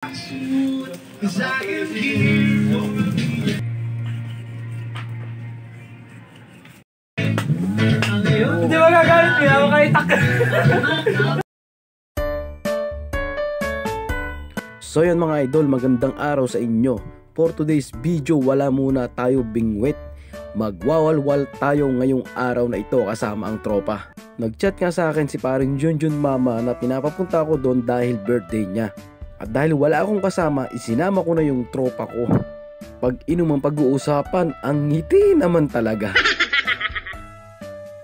Hindi magagalit niya ako kahit So yun mga idol, magandang araw sa inyo. For today's video, wala muna tayo bingwit. Magwawalwal tayo ngayong araw na ito kasama ang tropa. Nagchat nga sa akin si paring Junjun Mama na pinapapunta ako doon dahil birthday niya. At dahil wala akong kasama, isinama ko na yung tropa ko. Pag inumang pag-uusapan, ang ngiti naman talaga.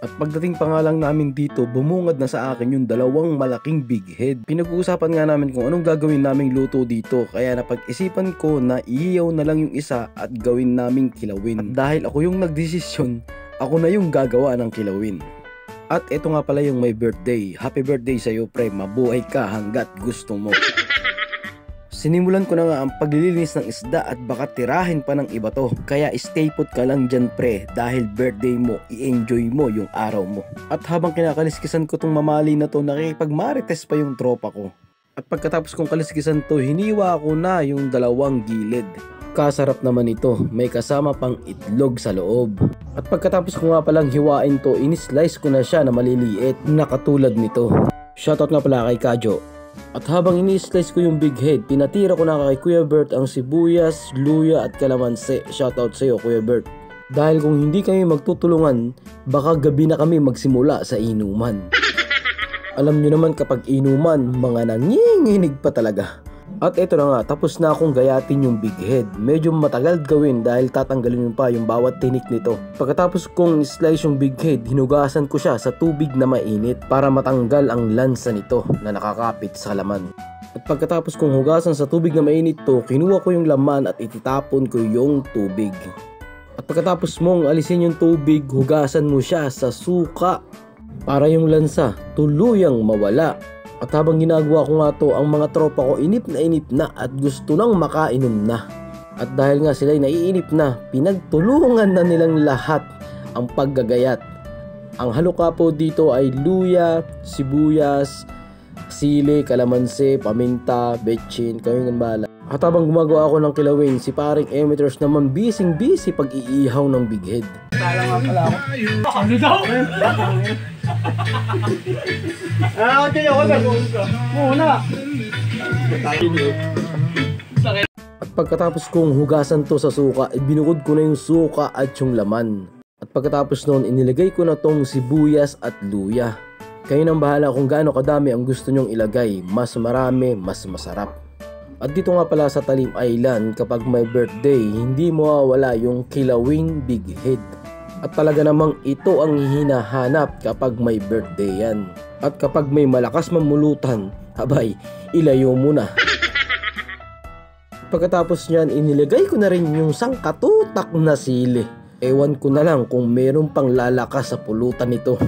At pagdating pa nga lang namin dito, bumungad na sa akin yung dalawang malaking big head. Pinag-uusapan nga namin kung anong gagawin naming luto dito, kaya napag-isipan ko na iiyaw na lang yung isa at gawin naming kilawin. At dahil ako yung nagdesisyon, ako na yung gagawa ng kilawin. At ito nga pala yung may birthday. Happy birthday sa'yo pre, mabuhay ka hanggat gusto mo. Sinimulan ko na nga ang paglilinis ng isda at baka tirahin pa ng iba to. Kaya stay put ka lang dyan pre, dahil birthday mo, i-enjoy mo yung araw mo. At habang kinakaliskisan ko tong mamali na to, nakikipagmarites pa yung tropa ko. At pagkatapos kong kaliskisan to, hiniwa ko na yung dalawang gilid. Kasarap naman ito, may kasama pang itlog sa loob. At pagkatapos ko nga palang hiwain to, inislice ko na siya na maliliit na katulad nito. Shoutout nga pala kay Kajo. At habang ini-slice ko yung big head, pinatira ko na kay Kuya Bert ang sibuyas, luya at kalamansi. Shoutout sa iyo Kuya Bert. Dahil kung hindi kami magtutulungan, baka gabi na kami magsimula sa inuman. Alam nyo naman kapag inuman, mga nanginginig pa talaga. At eto na nga, tapos na akong gayatin yung big head. Medyo matagal gawin dahil tatanggalin mo pa yung bawat tinik nito. Pagkatapos kong slice yung big head, hinugasan ko siya sa tubig na mainit para matanggal ang lansa nito na nakakapit sa laman. At pagkatapos kong hugasan sa tubig na mainit to, kinuha ko yung laman at ititapon ko yung tubig. At pagkatapos mong alisin yung tubig, hugasan mo siya sa suka para yung lansa tuluyang mawala. At habang ginagawa ko nga to, ang mga tropa ko inip na at gusto nang makainom na. At dahil nga sila'y naiinip na, pinagtulungan na nilang lahat ang paggagayat. Ang haluka po dito ay luya, sibuyas, sili, kalamansi, paminta, betchin, kayo ng bala. At habang gumagawa ako ng kilawin, si paring Emeters naman busy pag-iihaw ng big head. Tala nga pala ako. Ano daw? Okay, ako na. Muna. At pagkatapos kong hugasan to sa suka, binukod ko na yung suka at yung laman. At pagkatapos noon, inilagay ko na tong sibuyas at luya. Kayo nang bahala kung gaano kadami ang gusto nyong ilagay. Mas marami, mas masarap. At dito nga pala sa Talim Island, kapag may birthday, hindi mawawala yung kilawing big head. At talaga namang ito ang hinahanap kapag may birthday yan. At kapag may malakas mamulutan, abay, ilayo mo na. Pagkatapos nyan, inilagay ko na rin yung sangkatutak na sili. Ewan ko na lang kung meron pang lalakas sa pulutan nito.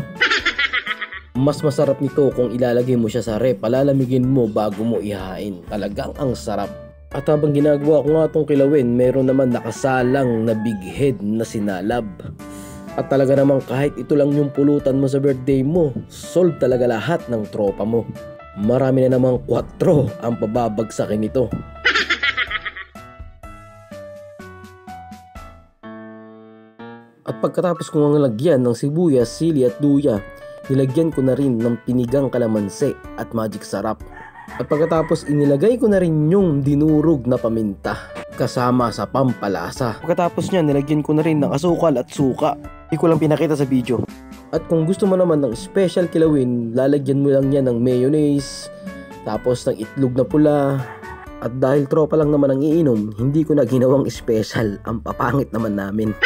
Mas masarap nito kung ilalagay mo siya sa rep, palalamigin mo bago mo ihain. Talagang ang sarap. At habang ginagawa ko nga itong kilawin, meron naman nakasalang na big head na sinalab. At talaga namang kahit ito lang yung pulutan mo sa birthday mo, solve talaga lahat ng tropa mo. Marami na namang 4 ang pababagsakin nito. At pagkatapos kong lagyan ng sibuyas, sili at luya, nilagyan ko na rin ng pinigang kalamansi at magic sarap. At pagkatapos inilagay ko na rin yung dinurog na paminta kasama sa pampalasa. Pagkatapos niya, nilagyan ko na rin ng asukal at suka. Hindi ko lang pinakita sa video. At kung gusto mo naman ng special kilawin, lalagyan mo lang yan ng mayonnaise, tapos ng itlog na pula. At dahil tropa lang naman ang iinom, hindi ko na ginawang special. Ang papangit naman namin.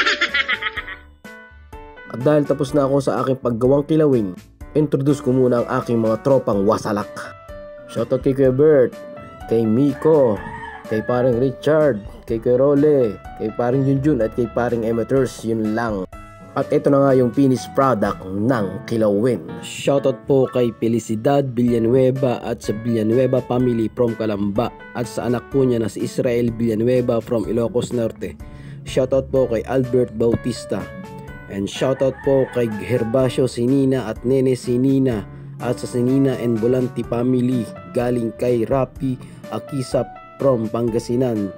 At dahil tapos na ako sa aking paggawang kilawin, introduce ko muna ang aking mga tropang wasalak. Shoutout kay Kuya Bert, kay Miko, kay paring Richard, kay Kuya Role, kay paring Junjun at kay paring Emeters. Yun lang. At ito na nga yung finished product ng kilawin. Shoutout po kay Felicidad Villanueva at sa Villanueva family from Calamba, at sa anak po niya na si Israel Villanueva from Ilocos Norte. Shoutout po kay Albert Bautista. And shoutout po kay Gervasio Sinina at Nene Sinina, at sa Sinina and Volante family galing kay Rapi Akisa from Pangasinan.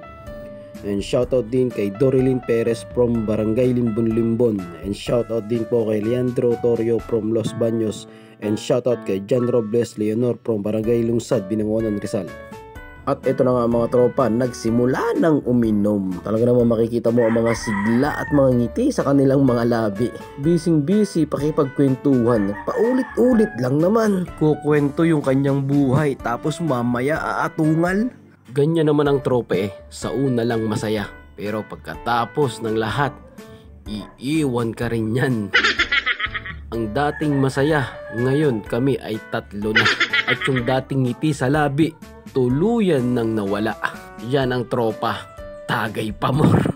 And shoutout din kay Dorilyn Perez from Barangay Limbon. And shoutout din po kay Leandro Torio from Los Baños. And shoutout kay John Robles Leonor from Barangay Lungsad, Binangonan, Rizal. At ito na nga mga tropa, nagsimula ng uminom. Talaga naman makikita mo ang mga sigla at mga ngiti sa kanilang mga labi. Busy pakipagkwentuhan. Paulit-ulit lang naman. Kukwento yung kanyang buhay tapos mamaya aatungal. Ganyan naman ang trope sa una lang masaya. Pero pagkatapos ng lahat, iiwan ka rin yan. Ang dating masaya, ngayon kami ay 3 na. At yung dating ngiti sa labi, tuluyan nang nawala. Yan ang tropa, Tagay Pamor.